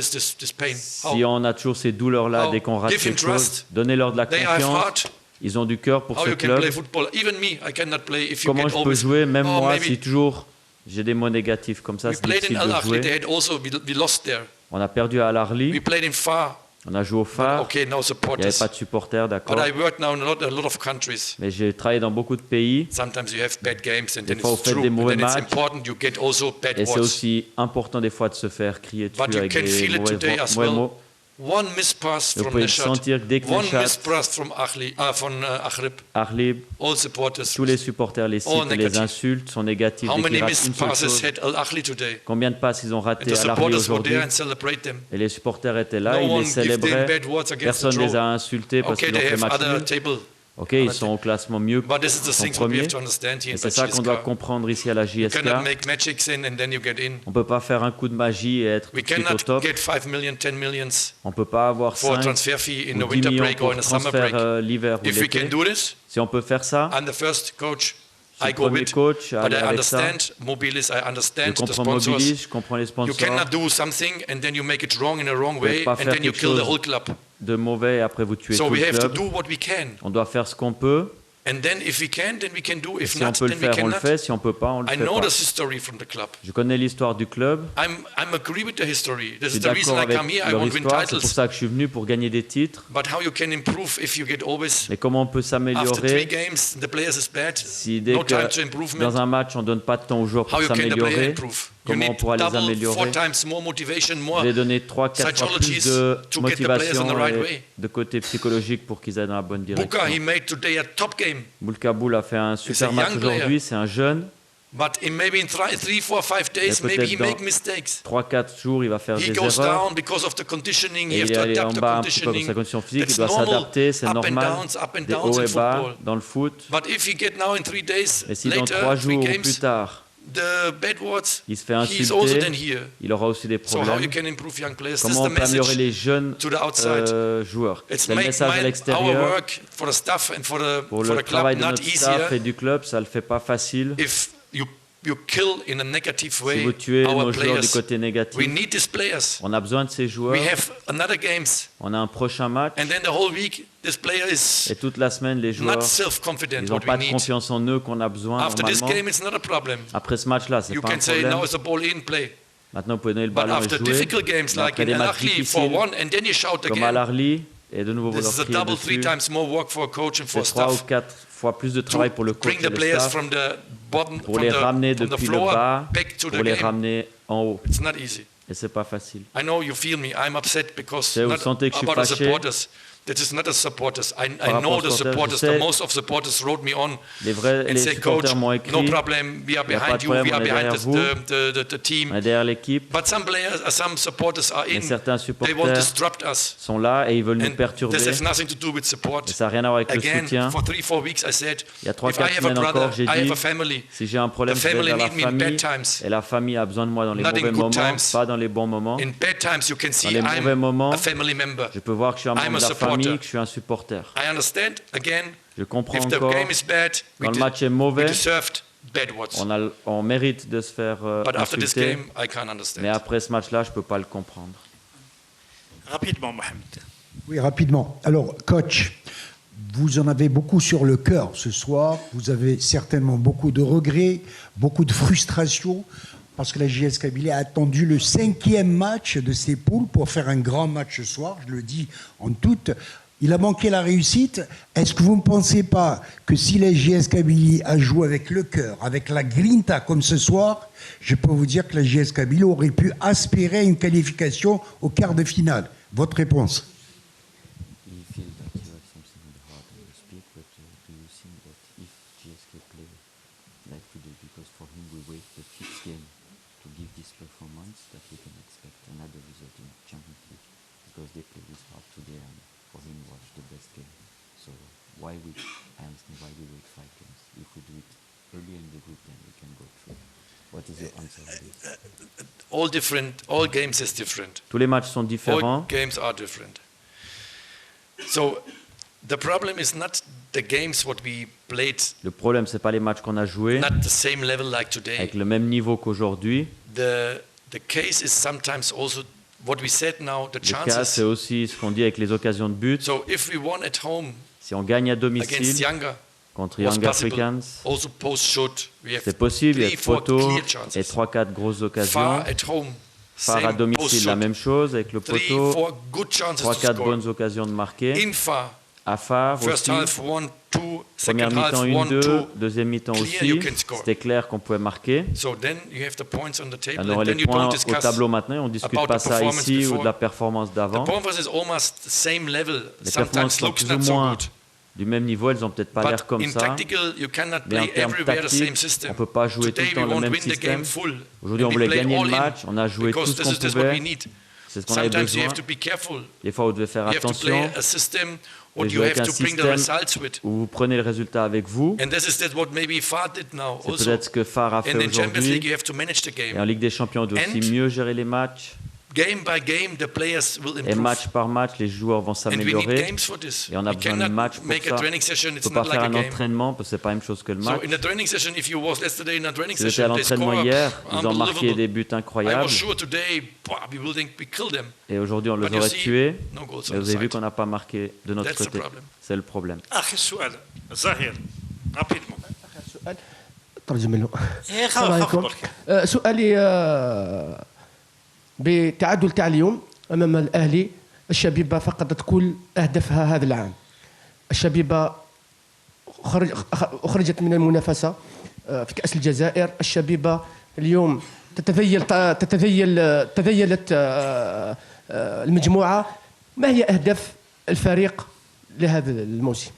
Si on a toujours ces douleurs-là dès qu'on rate quelque chose, donnez-leur de la confiance. Ils ont du cœur pour ce club. Comment je peux jouer, même moi, si toujours j'ai des mots négatifs comme ça, c'est difficile de jouer. On a perdu à Al-Ahly. On a joué au Phare. Il n'y avait pas de supporters, d'accord. Mais j'ai travaillé dans beaucoup de pays. Des fois, vous faites des mauvais matchs. Et c'est aussi important des fois de se faire crier dessus avec des mauvais mots. Vous pouvez sentir que dès que Achrib, tous les supporters les citent, les insultes sont négatifs dès qu'ils ratent une seule chose. Combien de passes ils ont raté à Al-Ahly aujourd'hui? Et les supporters étaient là, ils les célébraient. Personne ne les a insultés parce qu'ils ont fait match nul. Ok, ils sont au classement mieux qu'en premier. Et c'est ça qu'on doit comprendre ici à la JSK. On ne peut pas faire un coup de magie et être tout de suite au top. On ne peut pas avoir 5 ou 10 millions pour transfert l'hiver ou l'été. Si on peut faire ça, je suis le premier coach à aller avec ça. Je comprends Mobilis, je comprends les sponsors. Vous ne pouvez pas faire quelque chose de mauvais et après vous tuez tout le club. On doit faire ce qu'on peut. Si on peut le faire, on le fait. Si on ne peut pas, on le fait pas. Je connais l'histoire du club. Je suis d'accord avec leur histoire. C'est pour ça que je suis venu pour gagner des titres. Mais comment on peut s'améliorer si dès que dans un match, on ne donne pas de temps aux joueurs pour s'améliorer? Comment on pourra les améliorer? Je vais donner 3-4 fois plus de motivation et de côté psychologique pour qu'ils aillent dans la bonne direction. Boulkaboul a fait un super match aujourd'hui, c'est un jeune. But maybe in 3, 4, 5 days, maybe he make mistakes. 3-4 jours, il va faire des erreurs. Et il est allé en bas un petit peu pour sa condition physique, il doit s'adapter, c'est normal. Des hauts et bas dans le foot. Mais si dans 3 jours ou plus tard, il se fait insulter, il aura aussi des problèmes. Comment on peut améliorer les jeunes joueurs? C'est le message à l'extérieur. Pour le travail de notre staff et du club, ça ne le fait pas facile. Si vous tuez nos joueurs du côté négatif, on a besoin de ces joueurs. On a un prochain match. Et toute la semaine, les joueurs, ils n'ont pas de confiance en eux qu'on a besoin normalement. Après ce match-là, c'est pas un problème. Maintenant, vous pouvez donner le ballon et jouer. Mais après des matchs difficiles, comme à Al-Ahly, et de nouveau vous leur criez dessus. C'est 3 ou 4 fois plus de travail pour le coach et le staff, pour les ramener depuis le bas, pour les ramener en haut. Et c'est pas facile. Vous sentez que je suis fâché. That is not the supporters. I know the supporters. Most of the supporters wrote me on and said, "Coach, no problem. We are behind you. We are behind the team." But some players, some supporters are in. They want to disrupt us. Sont là et ils veulent nous perturber. This has nothing to do with support. Et ça n'a rien à voir avec le soutien. For 3-4 weeks, I said, il y a 3-4 semaines encore, j'ai dit, si j'ai un problème, je vais vers la famille. Et la famille a besoin de moi dans les mauvais moments, pas dans les bons moments. In bad times, you can see dans les mauvais moments, je peux voir que je suis un membre de la famille, que je suis un supporter. Je comprends encore, quand le match est mauvais, on mérite de se faire insulter, mais après ce match-là, je ne peux pas le comprendre. Rapidement, Mohamed. Oui, rapidement. Alors, coach, vous en avez beaucoup sur le cœur ce soir. Vous avez certainement beaucoup de regrets, beaucoup de frustration, parce que la JS Kabylie a attendu le 5e match de ses poules pour faire un grand match ce soir, je le dis en toute. Il a manqué la réussite. Est-ce que vous ne pensez pas que si la JS Kabylie a joué avec le cœur, avec la grinta comme ce soir, je peux vous dire que la JS Kabylie aurait pu aspirer une qualification au quart de finale? Votre réponse? All games is different. Tous les matchs sont différents. All games are different. So the problem is not the games what we played. Le problème, c'est pas les matchs qu'on a joués. Not the same level like today. Avec le même niveau qu'aujourd'hui. The case is sometimes also Le cas, c'est aussi ce qu'on dit avec les occasions de but. Si on gagne à domicile contre Young Africans, c'est possible, il y a poteau et 3-4 grosses occasions. Phare à domicile, la même chose avec le poteau, 3-4 bonnes occasions de marquer. À Phare aussi, première mi-temps 1-2, deuxième mi-temps aussi, c'était clair qu'on pouvait marquer. On aurait les points au tableau maintenant et on ne discute pas ça ici ou de la performance d'avant. Les performances sont plus ou moins du même niveau, elles n'ont peut-être pas l'air comme ça, mais en termes tactiques, on ne peut pas jouer tout le temps le même système. Aujourd'hui, on voulait gagner le match, on a joué tout ce qu'on pouvait, c'est ce qu'on avait besoin. Des fois, vous devez faire attention, vous jouez avec un système où vous prenez le résultat avec vous. C'est peut-être ce que Phare a fait aujourd'hui. Et en Ligue des Champions, on doit aussi mieux gérer les matchs. Et match par match, les joueurs vont s'améliorer. Et on a besoin de match pour ça. On ne peut pas faire un entraînement parce que ce n'est pas la même chose que le match. Si j'étais à l'entraînement hier, ils ont marqué des buts incroyables. Et aujourd'hui, on les aurait tués. Et vous avez vu qu'on n'a pas marqué de notre côté. C'est le problème. بتعادل تاع اليوم امام الاهلي الشبيبه فقدت كل اهدافها هذا العام. الشبيبه خرجت من المنافسه في كأس الجزائر. الشبيبه اليوم تذيلت المجموعه. ما هي اهداف الفريق لهذا الموسم؟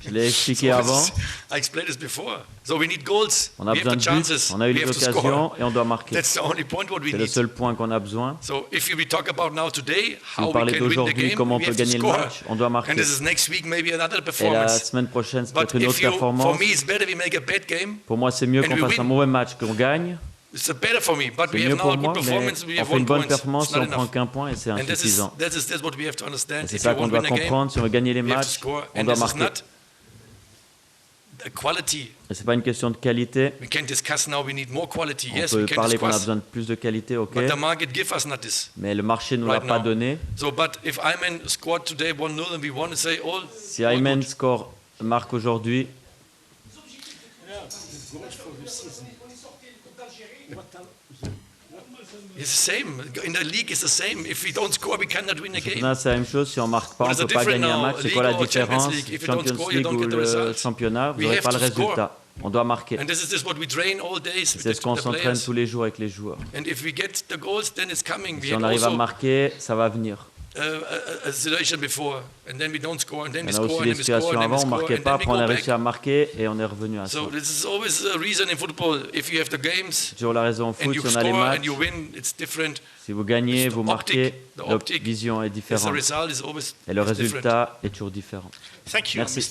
Je l'ai expliqué avant. On a besoin de buts, on a eu les occasions et on doit marquer. C'est le seul point qu'on a besoin. Si vous parlez d'aujourd'hui, comment on peut gagner le match, on doit marquer. Et la semaine prochaine, c'est peut-être une autre performance. Pour moi, c'est mieux qu'on fasse un mauvais match qu'on gagne. C'est mieux pour moi, mais on fait une bonne performance si on prend qu'un point et c'est insuffisant. Et c'est ça qu'on doit comprendre. Si on veut gagner les matchs, on doit marquer. Et ce n'est pas une question de qualité. On peut parler qu'on a besoin de plus de qualité, ok. Mais le marché ne nous l'a pas donné. Si Ayman marque aujourd'hui, C'est la même chose, si on ne marque pas, on ne peut pas gagner un match. C'est quoi la différence? Champions League ou le championnat, vous n'aurez pas le résultat. On doit marquer. C'est ce qu'on s'entraîne tous les jours avec les joueurs. Si on arrive à marquer, ça va venir. On a aussi des situations avant, on ne marquait pas, après on a réussi à marquer et on est revenu à ça. C'est toujours la raison au foot, si on a les matchs, si vous gagnez, vous marquez, la vision est différente. Et le résultat est toujours différent. Merci.